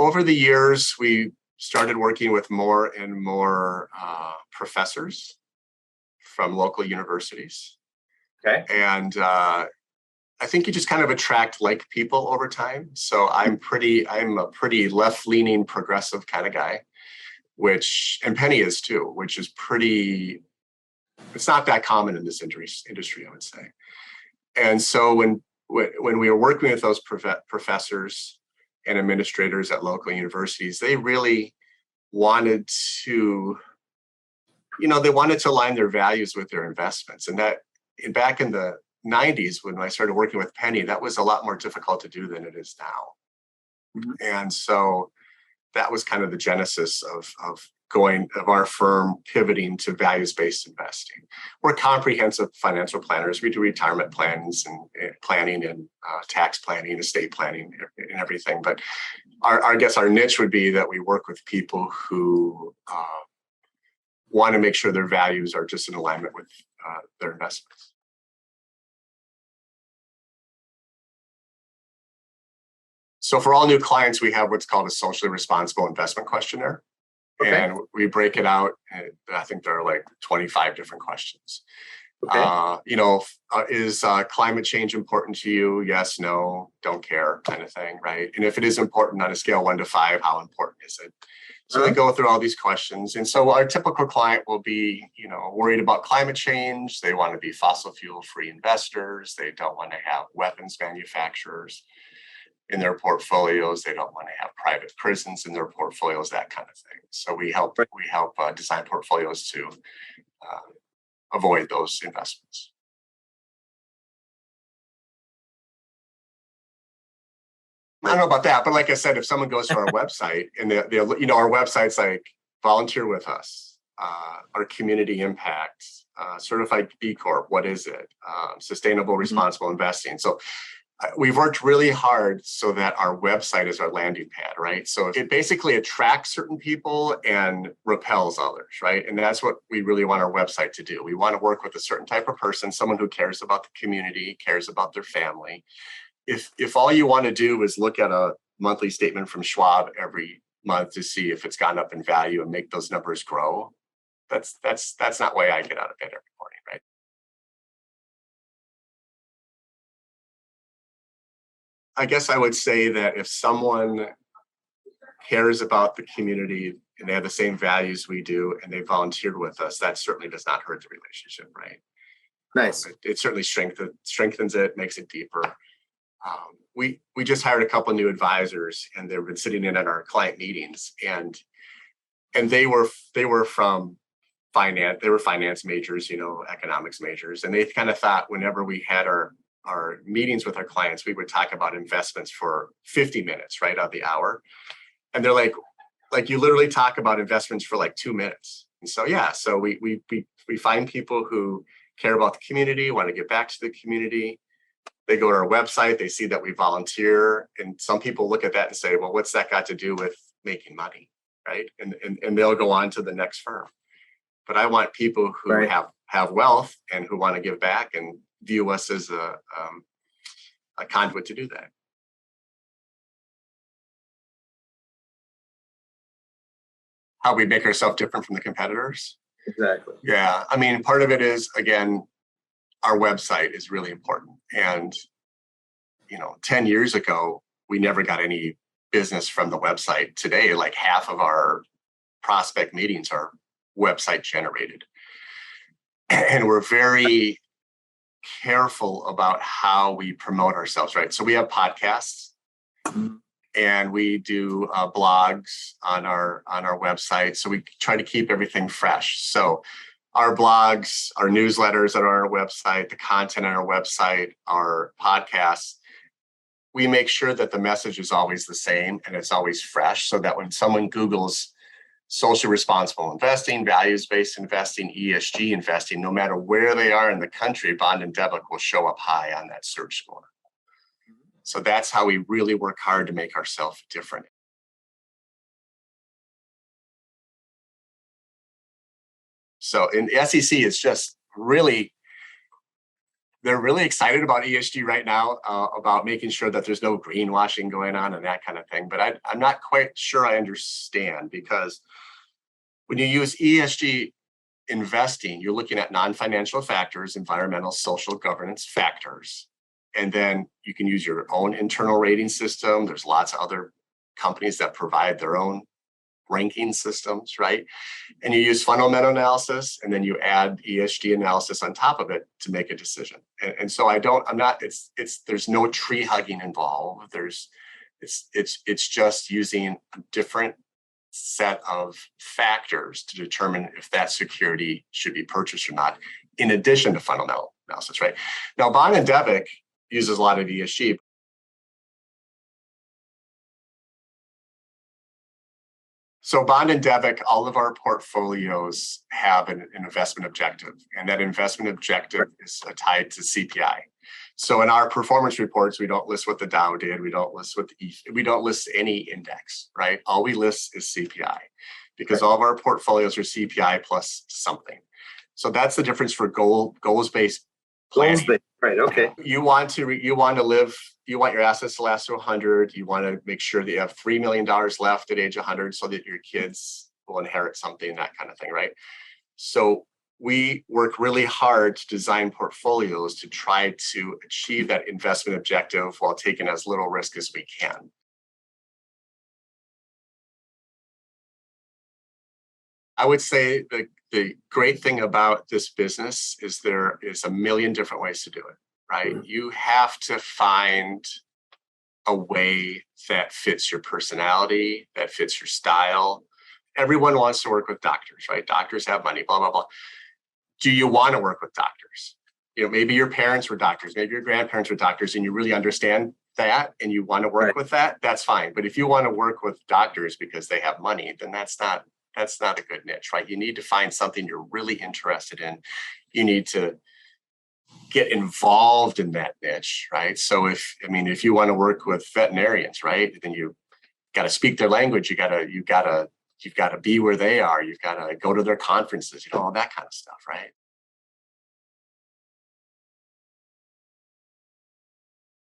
over the years, we started working with more and more professors from local universities. Okay. And I think you just kind of attract like people over time. So I'm a pretty left-leaning, progressive kind of guy, and Penny is too, which is it's not that common in this industry, I would say. And so when we were working with those professors and administrators at local universities, they really wanted to, they wanted to align their values with their investments. And back in the 90s, when I started working with Penny, that was a lot more difficult to do than it is now. Mm-hmm. And so that was kind of the genesis of our firm pivoting to values-based investing. We're comprehensive financial planners. We do retirement plans and planning and tax planning, estate planning, and everything. But I guess our niche would be that we work with people who want to make sure their values are just in alignment with their investments. So for all new clients, we have what's called a socially responsible investment questionnaire. Okay. And we break it out. I think there are like 25 different questions. Okay. Is climate change important to you? Yes, no, don't care, kind of thing, right? And if it is important on a scale 1 to 5, how important is it? So we go through all these questions. And so our typical client will be, worried about climate change. They want to be fossil fuel free investors. They don't want to have weapons manufacturers in their portfolios. They don't want to have private prisons in their portfolios, that kind of thing. So we help design portfolios to avoid those investments. I don't know about that, but like I said, if someone goes to our website and our website's like volunteer with us, our community impact, certified B Corp, what is it? Sustainable, responsible investing. So we've worked really hard so that our website is our landing pad, right? So it basically attracts certain people and repels others, right? And that's what we really want our website to do. We want to work with a certain type of person, someone who cares about the community, cares about their family. If all you want to do is look at a monthly statement from Schwab every month to see if it's gone up in value and make those numbers grow, that's not why I get out of bed every morning, right? I guess I would say that if someone cares about the community and they have the same values we do and they volunteered with us, that certainly does not hurt the relationship, right? Nice. It certainly strengthens it, makes it deeper. We just hired a couple of new advisors, and they've been sitting in at our client meetings, and they were from finance. They were finance majors, economics majors, and they kind of thought whenever we had our meetings with our clients, we would talk about investments for 50 minutes, right, out of the hour. And they're like you literally talk about investments for like 2 minutes. And so, so we find people who care about the community, want to give back to the community. They go to our website, they see that we volunteer. And some people look at that and say, well, what's that got to do with making money, right? And they'll go on to the next firm. But I want people who have wealth and who want to give back and view us as a conduit to do that. How we make ourselves different from the competitors. Exactly. Yeah. I mean, part of it is, again, our website is really important. And, 10 years ago, we never got any business from the website. Today, like half of our prospect meetings are website generated. And we're very careful about how we promote ourselves, right? So we have podcasts and we do blogs on our website. So we try to keep everything fresh. So our blogs, our newsletters that are on our website, the content on our website, our podcasts, we make sure that the message is always the same and it's always fresh, so that when someone Googles social responsible investing, values-based investing, ESG investing, no matter where they are in the country, Bond and Devick will show up high on that search score. So that's how we really work hard to make ourselves different. So in the SEC, it's just really, they're really excited about ESG right now, about making sure that there's no greenwashing going on and that kind of thing. But I'm not quite sure I understand, because when you use ESG investing, you're looking at non-financial factors, environmental, social, governance factors. And then you can use your own internal rating system. There's lots of other companies that provide their own ranking systems, right? And you use fundamental analysis, and then you add ESG analysis on top of it to make a decision. And so there's no tree hugging involved. It's just using a different set of factors to determine if that security should be purchased or not, in addition to fundamental analysis, right? Now, Bond and Devick uses a lot of ESG. So Bond and Devick, all of our portfolios have an investment objective, and that investment objective is tied to CPI. So in our performance reports, we don't list what the Dow did, we don't list we don't list any index, right? All we list is CPI, because all of our portfolios are CPI plus something. So that's the difference for goals-based planning. Right. Okay. You want your assets to last to 100. You want to make sure that you have $3 million left at age 100 so that your kids will inherit something, that kind of thing, right? So we work really hard to design portfolios to try to achieve that investment objective while taking as little risk as we can. I would say the great thing about this business is there is a million different ways to do it, right? Mm-hmm. You have to find a way that fits your personality, that fits your style. Everyone wants to work with doctors, right? Doctors have money, blah, blah, blah. Do you want to work with doctors? You know, maybe your parents were doctors, maybe your grandparents were doctors, and you really understand that and you want to work with that, that's fine. But if you want to work with doctors because they have money, then that's not a good niche, right? You need to find something you're really interested in. You need to get involved in that niche, right? So if you want to work with veterinarians, right, then you got to speak their language. You've got to be where they are. You've got to go to their conferences, all that kind of stuff, right?